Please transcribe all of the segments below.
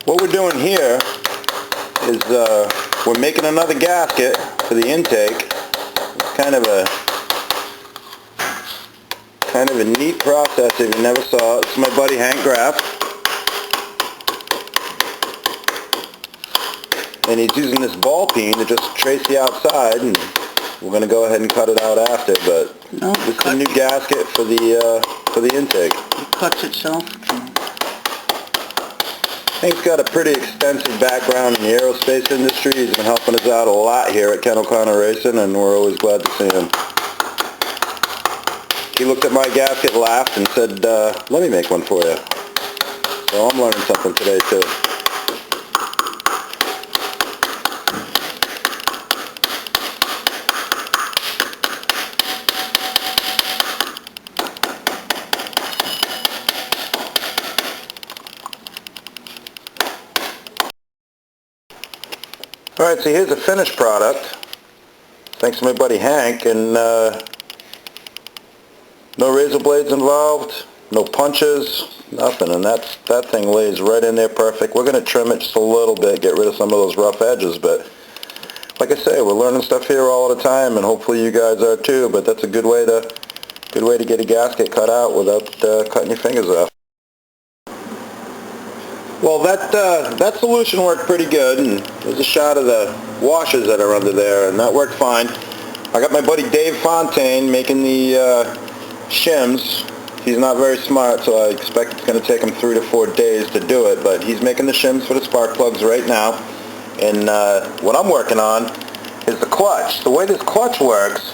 What we're doing here is we're making another gasket for the intake. It's kind of a neat process if you never saw it. It's my buddy Hank Graff, and he's using this ball peen to just trace the outside, and we're going to go ahead and cut it out after. But this is a new gasket for the intake. It cuts itself. Hank's got a pretty extensive background in the aerospace industry. He's been helping us out a lot here at OConnor Racing, and we're always glad to see him. He looked at my gasket, laughed, and said, let me make one for you. So I'm learning something today too. Alright, so here's the finished product. Thanks to my buddy Hank, and no razor blades involved, no punches, nothing, and that thing lays right in there perfect. We're going to trim it just a little bit, get rid of some of those rough edges, but like I say, we're learning stuff here all the time, and hopefully you guys are too. But that's a good way to get a gasket cut out without cutting your fingers off. Well, that solution worked pretty good, and there's a shot of the washers that are under there, and that worked fine. I got my buddy Dave Fontaine making the shims. He's not very smart, so I expect it's going to take him 3 to 4 days to do it, but he's making the shims for the spark plugs right now. And what I'm working on is the clutch. The way this clutch works,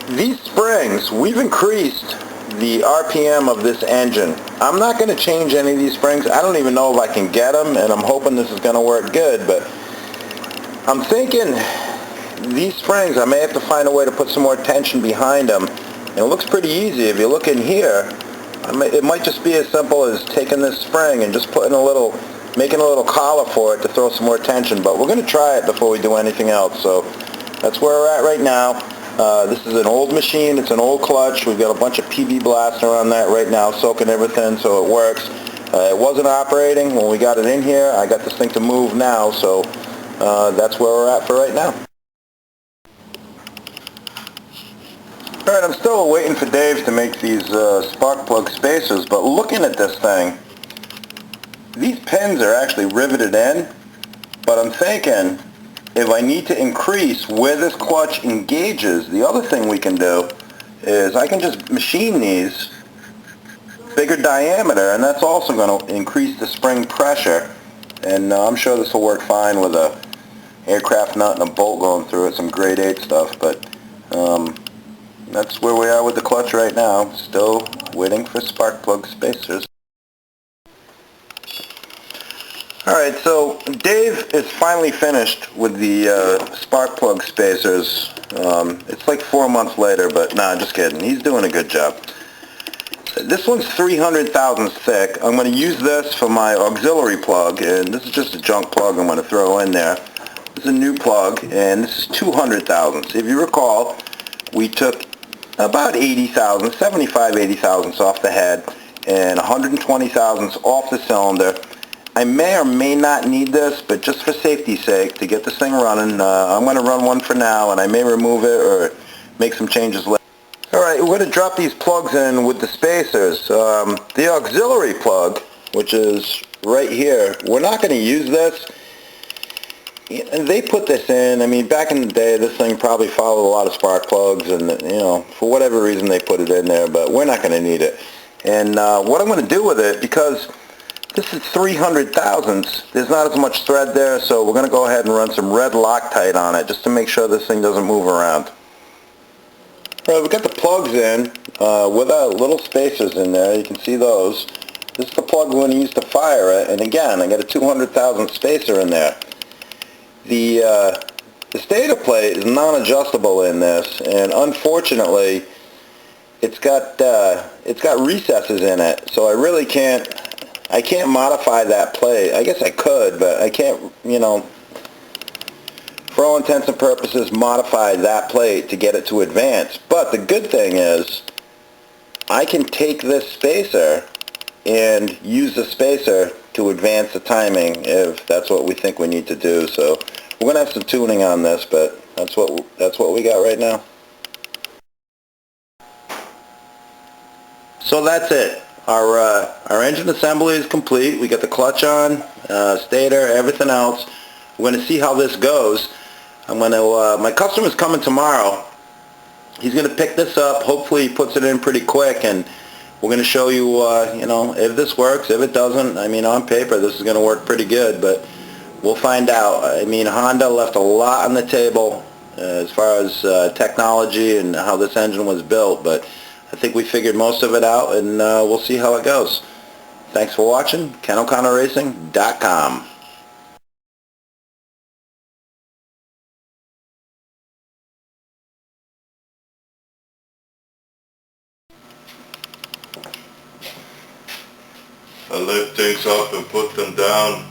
these springs, we've increased the RPM of this engine. I'm not going to change any of these springs. I don't even know if I can get them, and I'm hoping this is going to work good, but I'm thinking these springs, I may have to find a way to put some more tension behind them. And it looks pretty easy. If you look in here, it might just be as simple as taking this spring and just making a little collar for it to throw some more tension, but we're going to try it before we do anything else. So that's where we're at right now. This is an old machine. It's an old clutch. We've got a bunch of PB blaster on that right now, soaking everything so it works. It wasn't operating when we got it in here. I got this thing to move now, so that's where we're at for right now. Alright, I'm still waiting for Dave to make these spark plug spacers, but looking at this thing, these pins are actually riveted in, but I'm thinking if I need to increase where this clutch engages, the other thing we can do is I can just machine these bigger diameter, and that's also going to increase the spring pressure, and I'm sure this will work fine with a aircraft nut and a bolt going through it, some grade 8 stuff, but that's where we are with the clutch right now, still waiting for spark plug spacers. Alright, so Dave is finally finished with the spark plug spacers. It's like 4 months later, but nah, just kidding. He's doing a good job. This one's 300 thousandths thick. I'm going to use this for my auxiliary plug, and this is just a junk plug I'm going to throw in there. This is a new plug, and this is 200 thousandths. If you recall, we took about 80 thousandths, 75, 80 thousandths off the head, and 120 thousandths off the cylinder. I may or may not need this, but just for safety's sake, to get this thing running, I'm going to run one for now, and I may remove it or make some changes later. Alright, we're going to drop these plugs in with the spacers. The auxiliary plug, which is right here, we're not going to use this. They put this in, I mean, back in the day, this thing probably followed a lot of spark plugs, and, you know, for whatever reason they put it in there, but we're not going to need it. And what I'm going to do with it, because this is 300 thousandths, there's not as much thread there, so we're going to go ahead and run some red Loctite on it, just to make sure this thing doesn't move around. Alright, we got the plugs in, with our little spacers in there, you can see those. This is the plug we're going to use to fire it, and again, I got a 200 thousandth spacer in there. The stator plate is non-adjustable in this, and unfortunately, it's got recesses in it, so I really can't modify that plate. I guess I could, but I can't, you know, for all intents and purposes, modify that plate to get it to advance. But the good thing is, I can take this spacer and use the spacer to advance the timing if that's what we think we need to do. So we're going to have some tuning on this, but that's what we got right now. So that's it. Our engine assembly is complete. We got the clutch on, stator, everything else. We're going to see how this goes. My customer's coming tomorrow. He's going to pick this up. Hopefully he puts it in pretty quick, and we're going to show you, you know, if this works. If it doesn't, I mean, on paper this is going to work pretty good, but we'll find out. I mean, Honda left a lot on the table as far as technology and how this engine was built, but I think we figured most of it out, and we'll see how it goes. Thanks for watching. OConnorRacing.com. I lift things up and put them down.